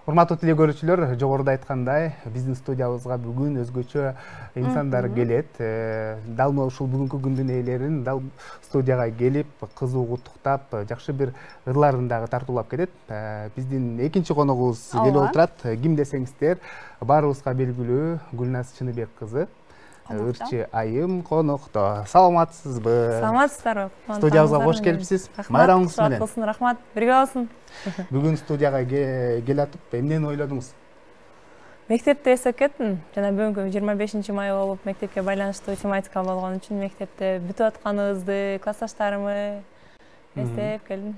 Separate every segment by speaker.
Speaker 1: Урматтуу теле көрүүчүлөр, жогоруда айткандай, биздин студиябызга бүгүн өзгөчө инсандар келет. Дал ушул бүгүнкү күндүн ээлерин дал студияга келип, кызуу куттуктап, жакшы бир ырларын дагы тартуулап кетет. Биздин экинчи коногубуз келип отурат. Ким десеңиздер, баарыбызга белгилүү Гүлназ Чыныбек кызы. Ырчы айым конокто. Саламатсызбы?
Speaker 2: Саламатсыздарбы?
Speaker 1: Студиябызга кош келипсиз. Майрамыңыз менен.
Speaker 2: Рахмат, бирге болсун.
Speaker 1: Бүгүн студияга келатып, эмнени ойлодуңуз?
Speaker 2: Мектепте эстеп кеттим. Жана бүгүнкү 25 май болуп, мектепке байланыштуу тематика болгон үчүн мектепте бүтүп атканыбызды, классташтарымды эстеп келдим.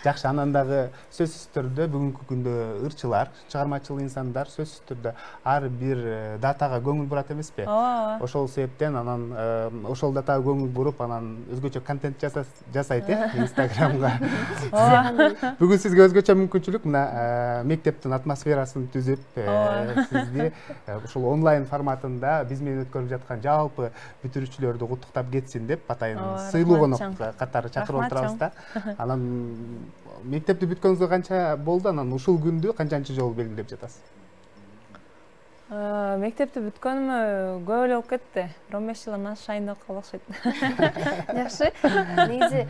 Speaker 1: Жакшы, анан дагы сөзсүз түрдө бүгүнкү күндө ырчылар, чыгармачыл инсандар сөзсүз түрдө ар бир датага көңүл бурат эмеспи? Ошол себептен анан ошол датага көңүл буруп, анан өзгөчө контент жасайт, Инстаграмга. Бүгүн сизге өзгөчө мүмкүнчүлүк, мына мектептин атмосферасын түзүп, сизди ушул онлайн форматында биз менен өткөрүлүп жаткан жалпы бүтүрүүчүлөрдү куттуктап кетсин деп атайын сыйлуу конок катары чакырып отурабыз. Анан мектепти бүткөнүзгө канча болду? Анан ушул күндү канчанчы жолу белгилеп жатасыз?
Speaker 2: Мектепти бүткөнүмө көп эле болуп кетти. 15 жылдан ашайын деп калып окшойт.
Speaker 3: Жакшы. Негизи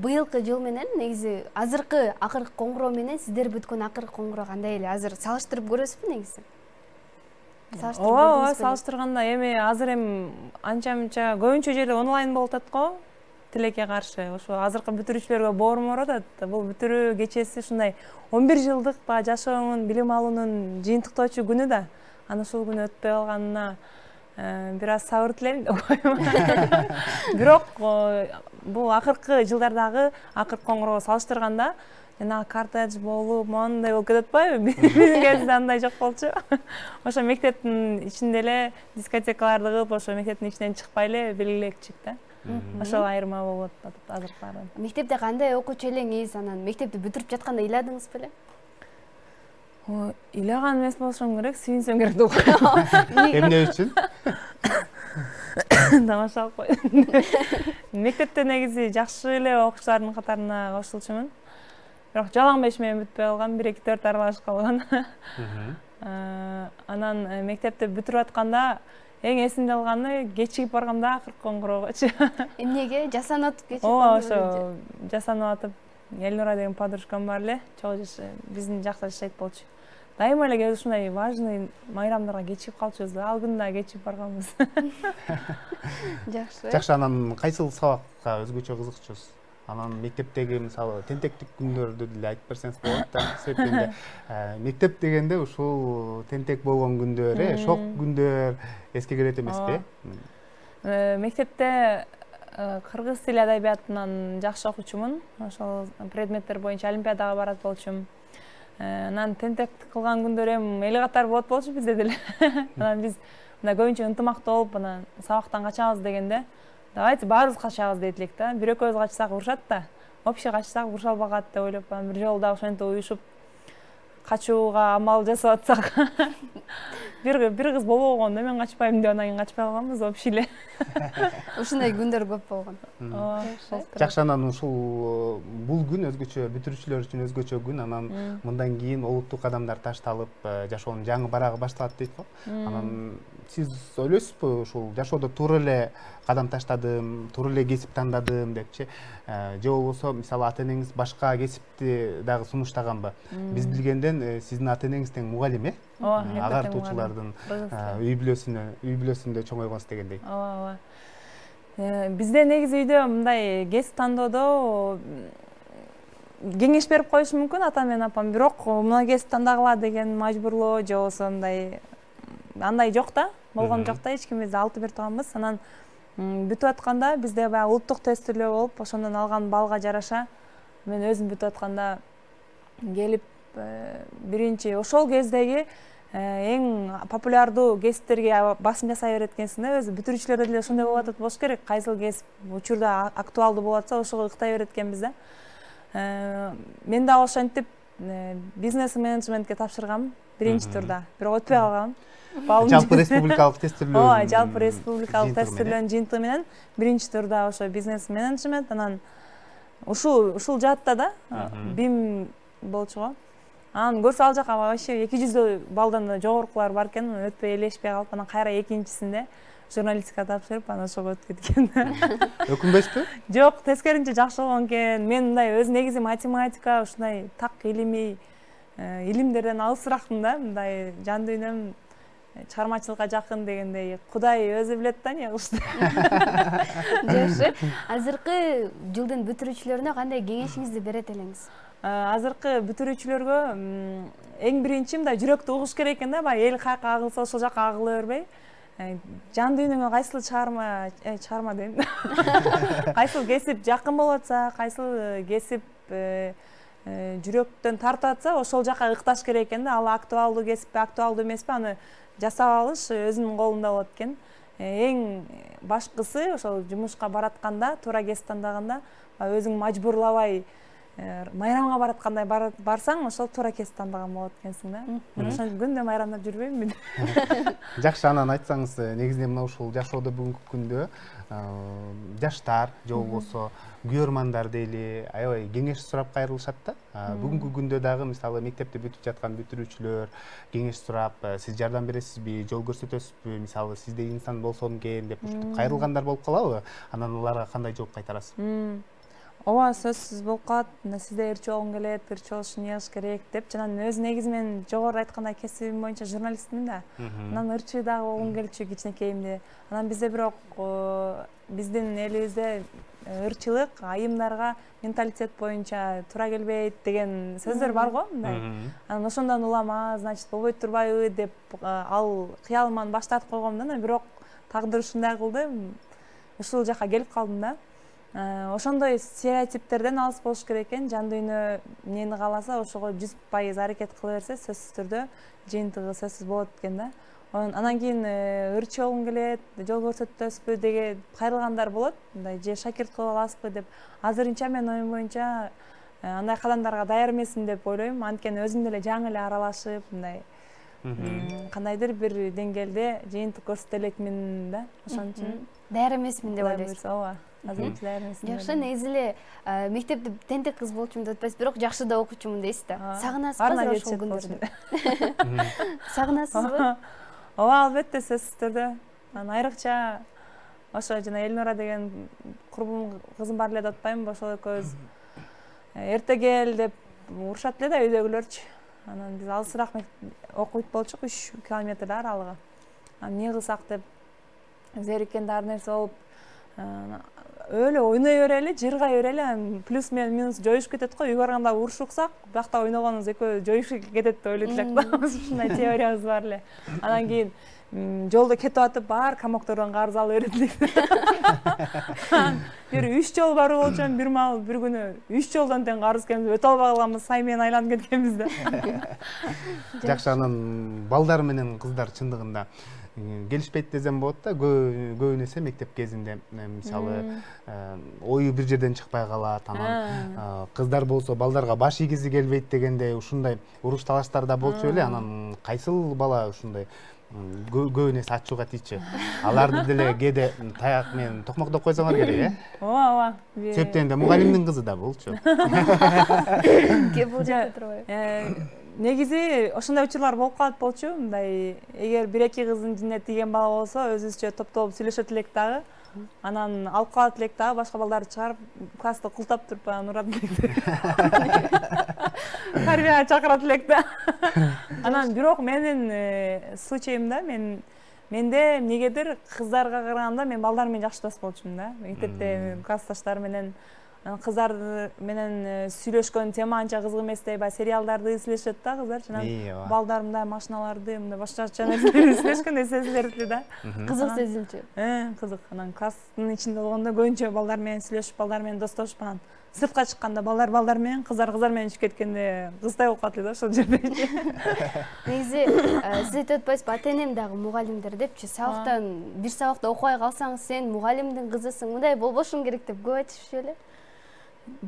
Speaker 3: быйылкы жыл менен, негизи азыркы акыркы коңгуроо менен сиздер бүткөн акыркы коңгуроо кандай эле? Азыр салыштырып көрөсүзбү негизи?
Speaker 2: Ооба, салыштырганда эми азыр анча-мынча көбүнчө жерде онлайн болуп атат го. Тилекке каршы, ошо азыркы бүтүрүүчүлөргө боорум ооруп атат. Бул бүтүрүү кечеси ушундай 11 жылдык жашоонун, билим алуунун жыйынтыктоочу күнү да. Анан ушул күнү өтпөй калганына бир аз сабыр тилейм деп коем. Бирок бул акыркы жылдардагы акыркы коңгуроого салыштырганда жана картедж болуп, моундай болуп кетип атпайбы? Биздин кезде андай жок болчу. Ошо мектептин ичинде эле дискотекаларды кылып, ошо мектептин ичинен чыкпай эле белгилечик да. Ошол айырма болуп атат азыркылары.
Speaker 3: Мектепте кандай окуучу элеңиз, анан мектепти бүтүрүп жатканда ыйладыңыз беле?
Speaker 2: Ыйлаган эмес болушум керек, сүйүнсөм керек деп коем.
Speaker 1: Эмне үчүн?
Speaker 2: Тамаша алып кой. Мектепте негизи жакшы эле окуучулардын катарына кошулчумун. Бирок жалаң беш менен бүтпөй калган, 1-2-4 аралашып калган. Анан мектепти бүтүрүп атканда эң эсимде калганы кечигип барганда акыркы коңгуроогочу.
Speaker 3: Эмнеге? Жасанып атып кечигип
Speaker 2: барганда? Ошо жасанып атып, Элнура деген подружкам бар эле, чогуу биздин жакта жашайт болчу. Дайыма эле ушундай важный майрамдарга кечигип калчубуз да, ал күнү да кечигип барганбыз.
Speaker 3: Жакшы.
Speaker 1: Жакшы, анан кайсыл сабакка өзгөчө кызыкчусуз? Анан мектептеги мисалы тентектик күндөрдү деле айтып берсеңиз болот да. Себеби мектеп дегенде ушул тентек болгон күндөр, шок күндөр эске келет эмеспи?
Speaker 2: Мектепте кыргыз тили адабиятынан жакшы окуучумун. Ошол предметтер боюнча олимпиадага барат болчумун. Анан тентек кылган күндөр эли катар болот болчу бизде деле. Анан биз мына көбүнчө ынтымактуу болуп, анан сабактан качабыз дегенде, давайте баарыбыз качабыз дейт элек да. Бир-экөөбүз качсак урушат да. Общий качсак уруша албагат деп ойлоп, бир жолу да ошентип уюшуп качууга амал жасап атсак. Бир кыз болбогон да, мен качпайм деп, анан кийин качпай калганбыз общий эле.
Speaker 3: Ушундай күндөр көп болгон.
Speaker 1: Жакшы, анан ушул бул күн өзгөчө бүтүрүүчүлөр үчүн өзгөчө күн. Анан мындан кийин олуттук кадамдар ташталып, жашоонун жаңы барагы башталат дейт го. Анан сиз ойлойсузбу, ушул жашоодо туура эле кадам таштадым, туура эле кесип тандадым депчи? Же болбосо, мисалы, ата-энеңиз башка кесипти дагы сунуштаганбы? Биз билгенден сиздин ата-энеңиз тең мугалим, агартуучулардын үй бүлөсүндө чоңойгонсуз дегендей.
Speaker 2: Ооба. Бизде негизи үйдө мындай кесип тандоодо кеңеш берип коюшу мүмкүн ата менен апам, бирок мына кесип тандагыла деген мажбурлоо же болбосо андай жок да, болгон жок да, эч ким бизди алтып берип турганбыз. Анан бүтүп атканда бизде баягы улуттук тестирлөө болуп, ошондон алган балга жараша мен өзүм бүтүп атканда келип биринчи ошол кездеги эң популярдуу кесиптерге басым жасай берет экенсиң да, өзү бүтүрүүчүлөрдө деле ошондой болуп атат болуш керек. Кайсыл кесип учурда актуалдуу болуп атса, ошого ыктай берет экенбиз да. Мен дагы ошентип бизнес менеджментке тапшыргам биринчи турда, бирок өтпөй калгам.
Speaker 1: Жалпы республикалык тестирлөө.
Speaker 2: Ооба, жалпы республикалык тестирлөөнүн жыйынтыгы менен биринчи турда ошо бизнес менеджмент, анан ушул жаатта да БИМ болчу го. Анан көрсө ал жака вообще 200 балдан да жогорукулар бар экен, өтпөй элешпей калып, анан кайра экинчисинде журналистика тапшырып, анан ошого өтүп кеткен.
Speaker 1: Өкүнбөйсүзбү?
Speaker 2: Жок, тескеринче жакшы болгон экен. Мен мындай өз негизи математика, ушундай так илимий илимдерден алысыракмын да, мындай жан дүйнөм чыгармачылыкка жакын дегендей. Кудай өзү билет да эмне кылышты.
Speaker 3: Жакшы. Азыркы жылдын бүтүрүүчүлөрүнө кандай кеңешиңизди берет элеңиз?
Speaker 2: Азыркы бүтүрүүчүлөргө эң биринчи мындай жүрөктү угуш керек экен да, баягы эл каяка агылса ошол жака агыла бербей, жан дүйнөңө кайсыл чыгарма дейм. Кайсыл кесип жакын болуп атса, кайсыл кесип жүрөктөн тартып атса, ошол жака ыкташ керек экен да. Ал актуалдуу кесиппи, актуалдуу эмеспи, аны жасап алыш өзүнүн колунда болот экен. Эң башкысы ошол жумушка баратканда, туура кесип тандаганда, өзүң мажбурлабай майрамга бараткандай барсаң, ошол туура кесип тандаган болот экенсиң да. Мен ошон күндө майрамдап жүрбөймүн.
Speaker 1: Жакшы, анан айтсаңыз, негизинен мына ушул жашоодо бүгүнкү күндө жаштар же болбосо күйөрмандар дейли аябай кеңеш сурап кайрылышат да. Бүгүнкү күндө дагы мисалы мектепти бүтүп жаткан бүтүрүүчүлөр кеңеш сурап, сиз жардам бересизби, жол көрсөтөсүзбү, мисалы сиздей инсан болсом экен деп ушинтип кайрылгандар болуп калабы? Анан аларга кандай жооп кайтарасыз?
Speaker 2: Ооба, сөзсүз болуп калат. Сизде ырчы болгум келет, ырчы болушун ийгиш керек деп. Жана өз негизи мен жогору айткандай кесибим боюнча журналистмин да. Анан ырчы дагы болгум келчү кичинекейимде. Анан бизде бирок биздин элибизде ырчылык айымдарга менталитет боюнча туура келбейт деген сөздөр бар го, мындай. Анан ошондон улам, значит, болбойт турбайбы деп ал кыялыман баш тартып койгом да, бирок тагдыр ушундай кылды. Ушул жака келип калдым да. Ошондой стереотиптерден алыс болуш керек экен. Жан дүйнө эмнени кааласа, ошого 100% аракет кыла берсе, сөзсүз түрдө жыйынтыгы сөзсүз болот экен да. Анан кийин ырчы болгум келет, жол көрсөтөсүзбү деген кайрылгандар болот. Мындай же шакирт кылып аласызбы деп. Азырынча мен оюм боюнча андай кадамдарга даяр эмесмин деп ойлойм. Анткени өзүм деле жаңы эле аралашып, мындай кандайдыр бир деңгээлде жыйынтык көрсөтө элекмин да. Ошон үчүн
Speaker 3: даяр эмесмин деп ойлойсуз.
Speaker 2: Ооба. Азырынча даяр эмесмин.
Speaker 3: Жакшы, негизи эле мектепти тентек кыз болчумун деп атпайсыз, бирок жакшы да окуучумун дейсиз да. Сагынасызбы ошол күндөрдү? Сагынасызбы?
Speaker 2: Ооба, албетте, сөзсүз түрдө. Анан айрыкча ошо жана Элнура деген курбум кызым бар эле деп атпаймынбы, ошол экөөбүз эрте кел деп урушат эле да үйдөгүлөрчү. Анан биз алысыраак окуйт болчук, 3 километр аралыгы. Анан эмне кылсак деп зериккенде ар нерсе болуп, өлө ойной берели, жыргай берели, плюс минус жоюшуп кетет го. Үйгө барганда урушуксак, биякта ойногонубуз экөө жоюшуп кетет деп ойлойт элек да. Ушундай теориябыз бар эле. Анан кийин жолдо кетип атып, бар комоктордон карыз алып берет элек. Бир 3 жол барып болчу, бир маал бир күнү 3 жолдон тең карыз келип өтө албай калганбыз, сай менен айланып кеткенбиз да.
Speaker 1: Жакшы, анан балдар менен кыздар чындыгында келишпейт десем болот да. Көбүн эсе мектеп кезинде мисалы ою бир жерден чыкпай калат, анан кыздар болсо балдарга баш ийгизи келбейт дегендей ушундай уруш талаштар да болчу эле. Анан кайсыл бала ушундай көбүн эсе ачууга тийчү? Аларды деле кээде таяк менен токмоктоп койсоңор керек, э?
Speaker 2: Ооба.
Speaker 1: Септенде мугалимдин кызы да болчу.
Speaker 3: Кеп бул жакта турбайбы?
Speaker 2: Негизи ошондой учурлар болуп калат болчу. Мындай эгер 1-2 кыздын жинде тийген бала болсо, өзүбүзчө топтолуп сүйлөшөт элек дагы. Анан алып калат элек дагы, башка балдарды чыгарып, классты култап туруп анан урат элек. Тарбияга чакырат элек да. Анан бирок менин случайымда менде эмнегедир кыздарга караганда мен балдар менен жакшы дос болчумун да. Мектепте классташтар менен кыздар менен сүйлөшкөн тема анча кызык эместей, баягы сериалдарды сүйлөшөт да кыздар. Жана балдар мындай машиналарды, мындай башкача нерселерди сүйлөшкөндөй сезилет да.
Speaker 3: Кызык сезилчү.
Speaker 2: Кызык. Анан класстын ичинде болгондо көбүнчө балдар менен сүйлөшүп, балдар менен достошуп, анан сыртка чыкканда балдар менен, кыздар менен чыгып кеткенде кыздай болуп калат эле да ошол жерде.
Speaker 3: Негизи сиз айтып атпайсызбы, ата-энем дагы мугалимдер депчи, сабактан бир сабакта окубай калсаң, сен мугалимдин кызысың, мындай болбошуң керек деп көп айтышпы эле?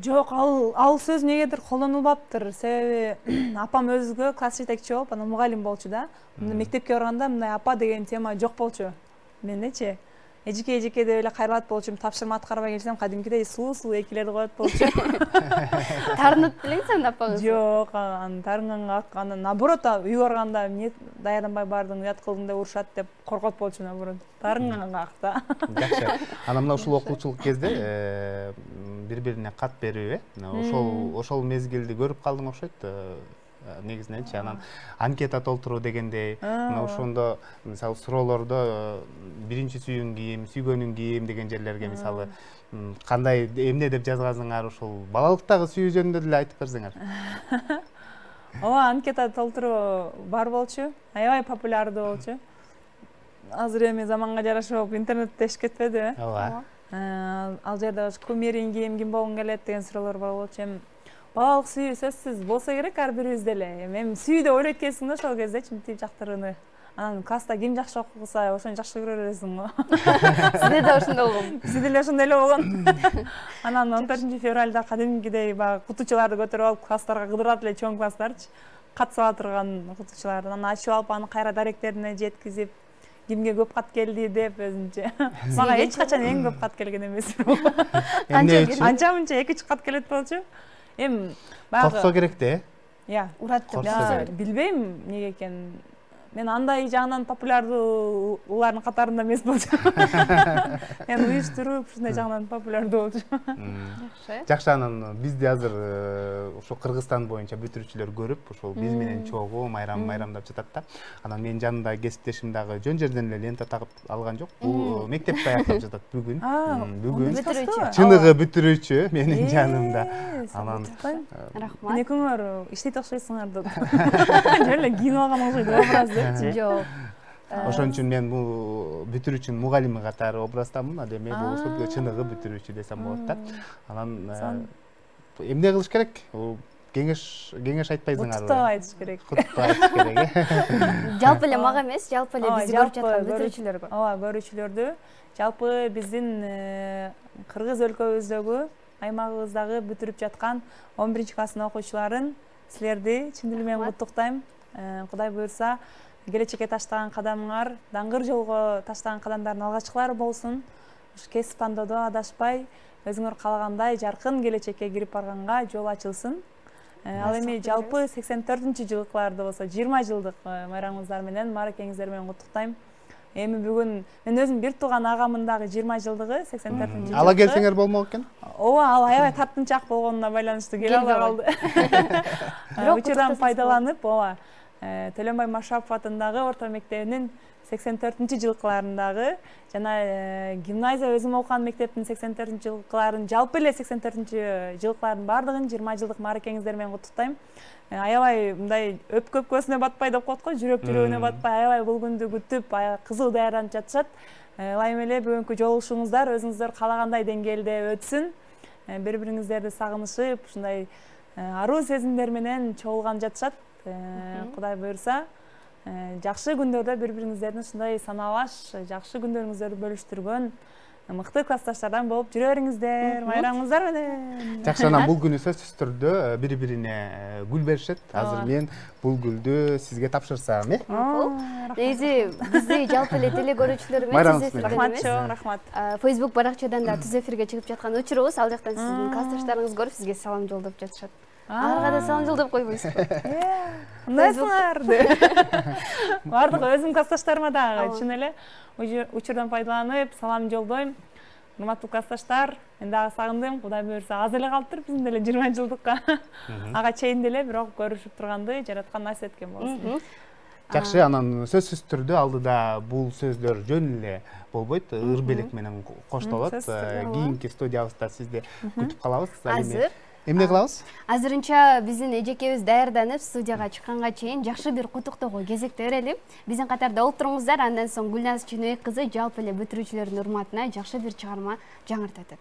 Speaker 2: Жок, ал сөз негедир колдонулбаптыр. Себеби апам өзгө класс жетекчи болуп, анан мугалим болчу да. Мектепке барганда мындай апа деген тема жок болчу. Мендечи. эжеке деп эле кайрылат болчумун, тапшырма аткарбай келсем кадимкидей сулуу экилерди коет болчу.
Speaker 3: Тарынып белеңиз апаңыз?
Speaker 2: Жок, тарынганга анан наоборот үй барганда эмне даярданбай бардың, уят кылдың деп урушат деп коркот болчу наоборот. Тарынганга акта.
Speaker 1: Жакшы. Анан мына ушул окуучулук кезде бири-бирине кат берип, ошол мезгилди көрүп калдың окшойт. Негизиненчи анан анкета толтуруу дегендей, мына ошондо мисалы суроолордо биринчи сүйүүң ким, сүйгөнүң ким деген жерлерге мисалы кандай эмне деп жазгансыңар, ошол балалыктагы сүйүү жөнүндө деле айтып берсеңер.
Speaker 2: Ооба, анкета толтуруу бар болчу, аябай популярдуу болчу. Азыр эми заманга жараша интернетте иш кетпедиби?
Speaker 1: Ооба.
Speaker 2: Ал жерде кумириң ким болгуң келет деген суроолор бар болчу. Балалык сүйүү сөзсүз болсо керек ар бирибизде эле. Эми сүйүү деп ойлойт экенсиң да ошол кезде чынтип жактырууну. Анан класста ким жакшы окуса, ошону жакшы көрө бересиң го.
Speaker 3: Сизде да ошондой болгон.
Speaker 2: Бизде деле ошондой эле болгон. Анан 14-февралда кадимкидей баягы кутучуларды көтөрүп алып класстарга кыдырат эле чоң класстарчы. Кат сала турган кутучуларды анан ачып алып аны кайра даректерине жеткизип, кимге көп кат келди деп өзүнчө. Мага эч качан эң көп кат келген эмес. Анча мынча 2-3 кат келет болчу. Эми баягы
Speaker 1: Корксо керек да,
Speaker 2: Иә,
Speaker 3: урат деп.
Speaker 2: Билбейм эмнеге экенин. Мен андай жагынан популярдуу улардын катарында эмес болчумун. Мен уюштуруп ушундай жагынан популярдуу болчу.
Speaker 1: Жакшы, анан бизди азыр ошо Кыргызстан боюнча бүтүрүүчүлөр көрүп, ошол биз менен чогуу майрамдап жатат да. Анан менин жанымдагы кесиптешим дагы жөн жерден эле лента тагып алган жок. Бул мектепте аяктап жатат бүгүн. Бүгүн чыныгы бүтүрүүчү менин жанымда. Анан
Speaker 3: рахмат.
Speaker 2: Экөөңөр иштейт окшойсуңар деп. Жөн эле кийинип алган окшойт образды.
Speaker 3: Жок.
Speaker 1: Ошон үчүн мен бул бүтүрүүчүнүн мугалими катары образдамын. Адеме бул чыныгы бүтүрүүчү десем болот да. Анан эмне кылыш керек? Кеңеш айтпайсыңарбы?
Speaker 2: Куттуктап айтыш керек.
Speaker 1: Куттуктап айтыш керек.
Speaker 3: Жалпы эле мага эмес, жалпы эле бизди көрүп жаткан бүтүрүүчүлөргө.
Speaker 2: Ооба, көрүүчүлөрдү. Жалпы биздин Кыргыз өлкөбүздөгү, аймагыбыздагы бүтүрүп жаткан 11-класстын окуучуларын силерди чын дил менен куттуктайм. Кудай буйрса, келечекке таштаган кадамыңар даңгыр жолго таштаган кадамдардын алгачкылары болсун. Кесип тандоодо адашпай, өзүңөр каалагандай жаркын келечекке кирип барганга жол ачылсын. Ал эми жалпы 84-жылдыкларды болсо 20 жылдык майрамыңыздар менен, мааракеңиздер менен куттуктайм. Эми бүгүн мен өзүм бир тууган агамдын дагы 20 жылдыгы, 84-жылдыгы.
Speaker 1: Ала келсеңер болмок экен?
Speaker 2: Ооба, ал аябай тартынчаак болгонуна байланыштуу келе албай калды. Учурдан пайдаланып, ооба, Төлөнбай Машапов атындагы орто мектебинин 84-жылдыкларындагы жана гимназия өзүм окуган мектептин 84-жылдыкларын, жалпы эле 84-жылдыклардын бардыгын 20 жылдык мааракеңиздер менен куттуктайм. Аябай мындай өпкөпкөсүнө батпай деп коет го, жүрөгүнө батпай, аябай бул күндү күтүп, кызуу даярданып жатышат. Ылайым эле бүгүнкү жолугушууңуздар өзүңүздөр каалагандай деңгээлде өтсүн. Бири-бириңиздерди сагынышып, ушундай аруу сезимдер менен чогулган жатышат. Кудай буйрса, жакшы күндөрдө бири-бириңиздердин ушундай саналаш, жакшы күндөрүңүздөрдү бөлүштүргөн мыкты классташтардан болуп жүрө бериңиздер, майрамыңыздар менен.
Speaker 1: Жакшы, анан бул күнү сөзсүз түрдө бири-бирине гүл беришет. Азыр мен бул гүлдү сизге тапшырсам,
Speaker 3: Негизи бизди жалпы эле теле көрүүчүлөр менен сиз
Speaker 2: эфирден рахмат.
Speaker 3: Facebook баракчадан да түз эфирге чыгып жаткан учурубуз, ал жактан сиздин классташтарыңыз көрүп сизге салам жолдоп жатышат. Аларга да салам жолдоп койбойсузбу?
Speaker 2: Мындайсыңар. Бардык өзүм классташтарыма дагы чын эле учурдан пайдаланып салам жолдойм. Урматтуу классташтар, мен дагы сагындым. Кудай буйрса, аз эле калыптыр биздин деле 20 жылдыкка. Ага чейин деле бирок көрүшүп турганды жараткан насип эткен болсун.
Speaker 1: Жакшы, анан сөзсүз түрдө алдыда бул сөздөр жөн эле болбойт, ыр белек менен коштолот. Кийинки студиябызда сизди күтүп калабыз.
Speaker 3: Азыр
Speaker 1: эмне кылабыз?
Speaker 3: Азырынча биздин эжекебиз даярданып, студияга чыкканга чейин жакшы бир куттуктоого кезекте берели. Биздин катарда болуп туруңуздар, андан соң Гүлназ Чыныбек кызы жалпы эле бүтүрүүчүлөрдүн урматына жакшы бир чыгарма жаңыртат.